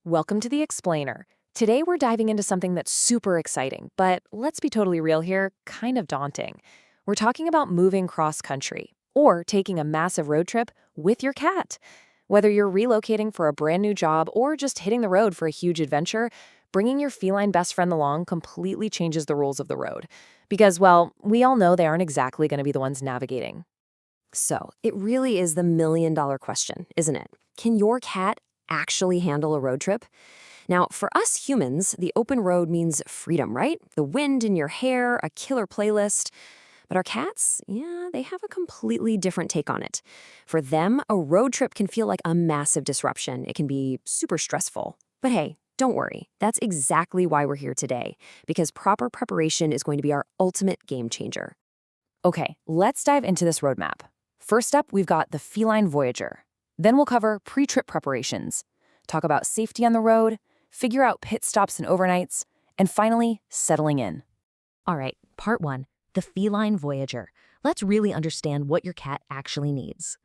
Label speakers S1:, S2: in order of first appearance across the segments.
S1: Welcome to The Explainer. Today we're diving into something that's super exciting, but let's be totally real here, kind of daunting. We're talking about moving cross country or taking a massive road trip with your cat. Whether you're relocating for a brand new job or just hitting the road for a huge adventure, bringing your feline best friend along completely changes the rules of the road. Because, well, we all know they aren't exactly going to be the ones navigating.
S2: So, it really is the million-dollar question, isn't it? Can your cat actually handle a road trip? Now, for us humans, the open road means freedom, right? The wind in your hair, a killer playlist. But our cats, yeah, they have a completely different take on it. For them, a road trip can feel like a massive disruption. It can be super stressful. But hey, don't worry. That's exactly why we're here today, because proper preparation is going to be our ultimate game changer.
S1: Okay, let's dive into this roadmap. First up, we've got the Feline Voyager. Then we'll cover pre-trip preparations, talk about safety on the road, figure out pit stops and overnights, and finally, settling in.
S3: All right, part one, the feline voyager. Let's really understand what your cat actually needs.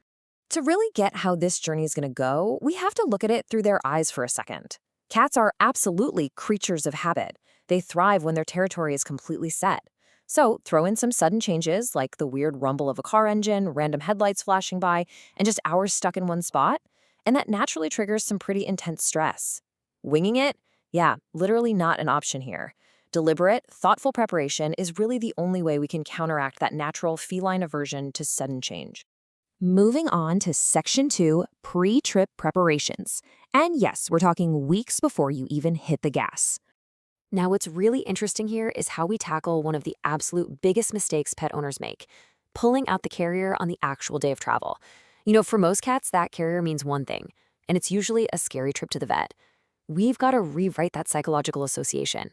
S2: To really get how this journey is going to go, we have to look at it through their eyes for a second. Cats are absolutely creatures of habit. They thrive when their territory is completely set. So throw in some sudden changes, like the weird rumble of a car engine, random headlights flashing by, and just hours stuck in one spot, and that naturally triggers some pretty intense stress. Winging it? Yeah, literally not an option here. Deliberate, thoughtful preparation is really the only way we can counteract that natural feline aversion to sudden change. Moving on to Section 2, pre-trip preparations. And yes, we're talking weeks before you even hit the gas. Now, what's really interesting here is how we tackle one of the absolute biggest mistakes pet owners make, pulling out the carrier on the actual day of travel. For most cats, that carrier means one thing, and it's usually a scary trip to the vet. We've got to rewrite that psychological association.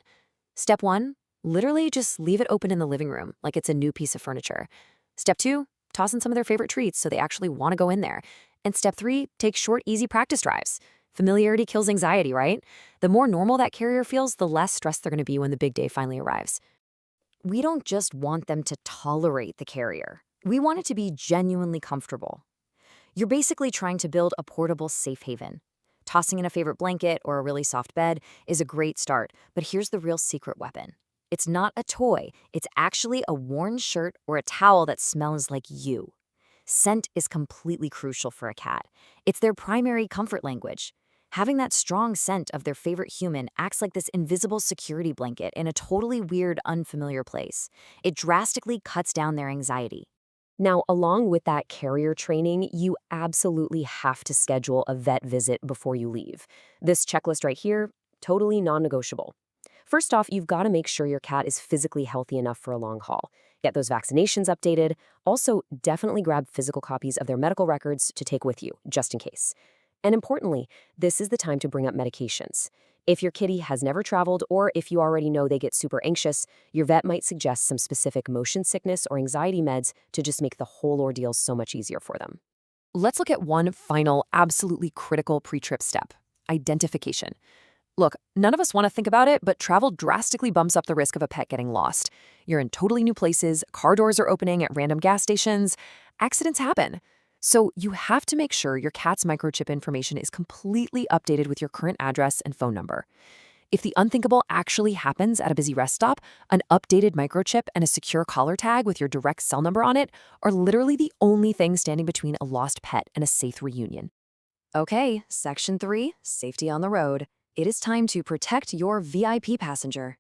S2: Step 1, literally just leave it open in the living room like it's a new piece of furniture. Step 2, toss in some of their favorite treats so they actually want to go in there. And step 3, take short, easy practice drives. Familiarity kills anxiety, right? The more normal that carrier feels, the less stressed they're going to be when the big day finally arrives. We don't just want them to tolerate the carrier. We want it to be genuinely comfortable. You're basically trying to build a portable safe haven. Tossing in a favorite blanket or a really soft bed is a great start, but here's the real secret weapon. It's not a toy. It's actually a worn shirt or a towel that smells like you. Scent is completely crucial for a cat. It's their primary comfort language. Having that strong scent of their favorite human acts like this invisible security blanket in a totally weird, unfamiliar place. It drastically cuts down their anxiety. Now, along with that carrier training, you absolutely have to schedule a vet visit before you leave. This checklist right here, totally non-negotiable. First off, you've got to make sure your cat is physically healthy enough for a long haul. Get those vaccinations updated. Also, definitely grab physical copies of their medical records to take with you, just in case. And importantly, this is the time to bring up medications. If your kitty has never traveled, or if you already know they get super anxious, your vet might suggest some specific motion sickness or anxiety meds to just make the whole ordeal so much easier for them.
S1: Let's look at one final, absolutely critical pre-trip step: identification. Look, none of us want to think about it, but travel drastically bumps up the risk of a pet getting lost. You're in totally new places, car doors are opening at random gas stations, accidents happen. So you have to make sure your cat's microchip information is completely updated with your current address and phone number. If the unthinkable actually happens at a busy rest stop, an updated microchip and a secure collar tag with your direct cell number on it are literally the only thing standing between a lost pet and a safe reunion.
S2: Okay, Section 3, Safety on the Road. It is time to protect your VIP passenger.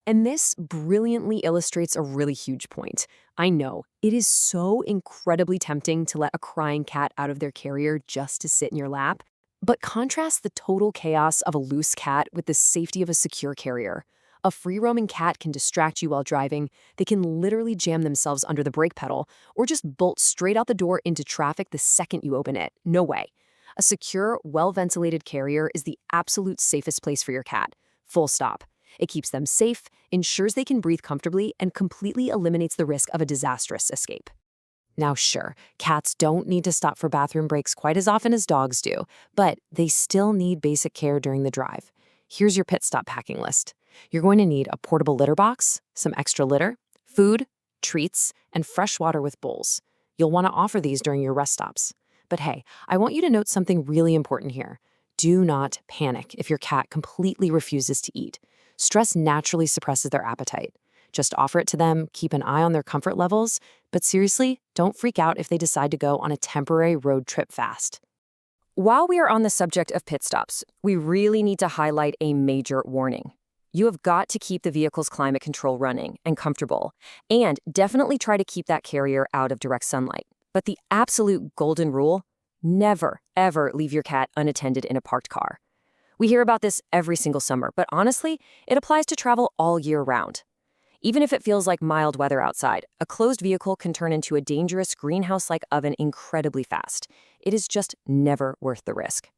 S2: And this brilliantly illustrates a really huge point. I know, it is so incredibly tempting to let a crying cat out of their carrier just to sit in your lap. But contrast the total chaos of a loose cat with the safety of a secure carrier. A free-roaming cat can distract you while driving. They can literally jam themselves under the brake pedal or just bolt straight out the door into traffic the second you open it. No way. A secure, well-ventilated carrier is the absolute safest place for your cat. Full stop. It keeps them safe, ensures they can breathe comfortably, and completely eliminates the risk of a disastrous escape. Now, sure, cats don't need to stop for bathroom breaks quite as often as dogs do, but they still need basic care during the drive. Here's your pit stop packing list. You're going to need a portable litter box, some extra litter, food, treats, and fresh water with bowls. You'll want to offer these during your rest stops. But hey, I want you to note something really important here.
S1: do not panic if your cat completely refuses to eat. Stress naturally suppresses their appetite. Just offer it to them, keep an eye on their comfort levels, but seriously, don't freak out if they decide to go on a temporary road trip fast.
S2: While we are on the subject of pit stops, we really need to highlight a major warning. You have got to keep the vehicle's climate control running and comfortable, and definitely try to keep that carrier out of direct sunlight. But the absolute golden rule: never, ever leave your cat unattended in a parked car. We hear about this every single summer, but honestly, it applies to travel all year round. Even if it feels like mild weather outside, a closed vehicle can turn into a dangerous greenhouse-like oven incredibly fast. It is just never worth the risk.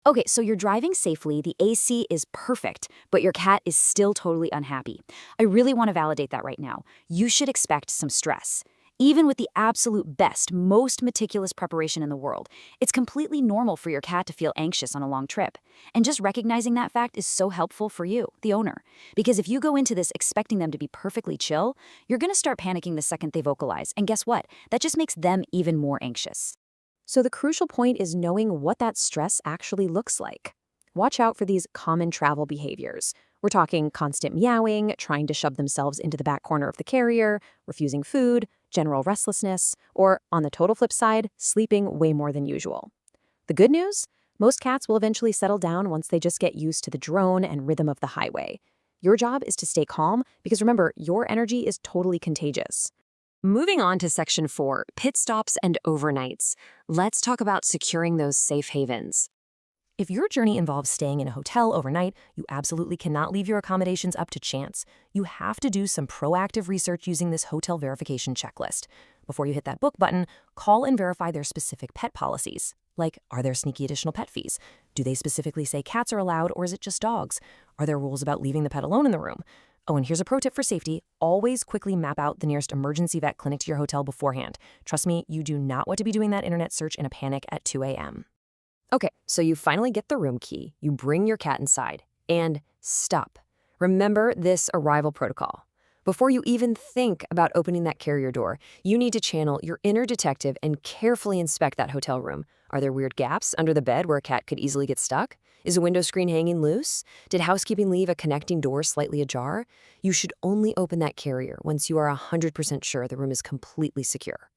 S4: Okay, so you're driving safely, the AC is perfect, but your cat is still totally unhappy. I really want to validate that right now. You should expect some stress. Even with the absolute best, most meticulous preparation in the world, it's completely normal for your cat to feel anxious on a long trip. And just recognizing that fact is so helpful for you, the owner. Because if you go into this expecting them to be perfectly chill, you're going to start panicking the second they vocalize. And guess what? That just makes them even more anxious.
S2: So the crucial point is knowing what that stress actually looks like. Watch out for these common travel behaviors. We're talking constant meowing, trying to shove themselves into the back corner of the carrier, refusing food, general restlessness, or, on the total flip side, sleeping way more than usual. The good news? Most cats will eventually settle down once they just get used to the drone and rhythm of the highway. Your job is to stay calm because remember, your energy is totally contagious. Moving on to Section 4, pit stops and overnights. Let's talk about securing those safe havens. If your journey involves staying in a hotel overnight, you absolutely cannot leave your accommodations up to chance. You have to do some proactive research using this hotel verification checklist. Before you hit that book button, call and verify their specific pet policies. Like, are there sneaky additional pet fees? Do they specifically say cats are allowed, or is it just dogs? Are there rules about leaving the pet alone in the room? Oh, and here's a pro tip for safety. Always quickly map out the nearest emergency vet clinic to your hotel beforehand. Trust me, you do not want to be doing that internet search in a panic at 2 a.m. Okay, so you finally get the room key, you bring your cat inside, and stop. Remember this arrival protocol. Before you even think about opening that carrier door, you need to channel your inner detective and carefully inspect that hotel room. Are there weird gaps under the bed where a cat could easily get stuck? Is a window screen hanging loose? Did housekeeping leave a connecting door slightly ajar? You should only open that carrier once you are 100% sure the room is completely secure.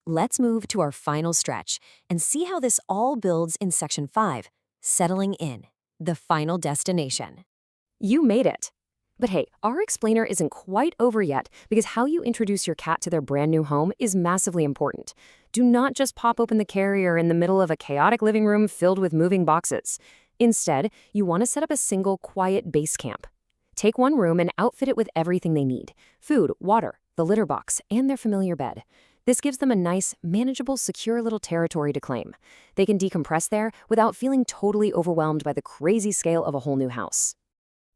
S2: Let's move to our final stretch and see how this all builds in Section 5, settling in, the final destination. You made it. But hey, our explainer isn't quite over yet because how you introduce your cat to their brand new home is massively important. Do not just pop open the carrier in the middle of a chaotic living room filled with moving boxes. Instead, you want to set up a single quiet base camp. Take one room and outfit it with everything they need: food, water, the litter box, and their familiar bed. This gives them a nice, manageable, secure little territory to claim. They can decompress there without feeling totally overwhelmed by the crazy scale of a whole new house.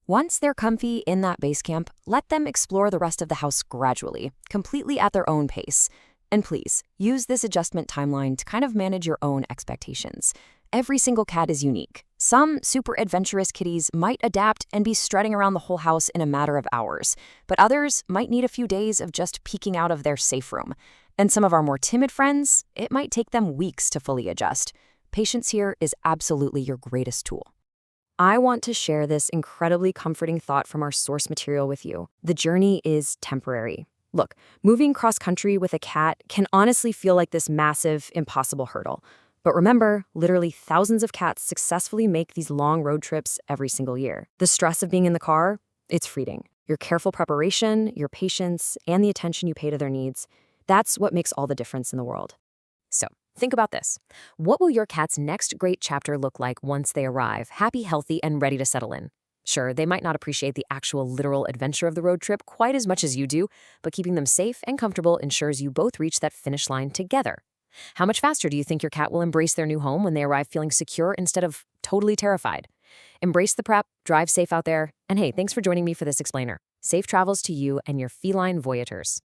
S2: Once they're comfy in that base camp, let them explore the rest of the house gradually, completely at their own pace. And please, use this adjustment timeline to kind of manage your own expectations. Every single cat is unique. Some super adventurous kitties might adapt and be strutting around the whole house in a matter of hours, but others might need a few days of just peeking out of their safe room. And some of our more timid friends, it might take them weeks to fully adjust. Patience here is absolutely your greatest tool. I want to share this incredibly comforting thought from our source material with you. The journey is temporary. Look, moving cross-country with a cat can honestly feel like this massive, impossible hurdle. But remember, literally thousands of cats successfully make these long road trips every single year. The stress of being in the car, it's fleeting. Your careful preparation, your patience, and the attention you pay to their needs, that's what makes all the difference in the world. So, think about this. What will your cat's next great chapter look like once they arrive, happy, healthy, and ready to settle in? Sure, they might not appreciate the actual literal adventure of the road trip quite as much as you do, but keeping them safe and comfortable ensures you both reach that finish line together. How much faster do you think your cat will embrace their new home when they arrive feeling secure instead of totally terrified? Embrace the prep, drive safe out there, and hey, thanks for joining me for this explainer. Safe travels to you and your feline voyagers.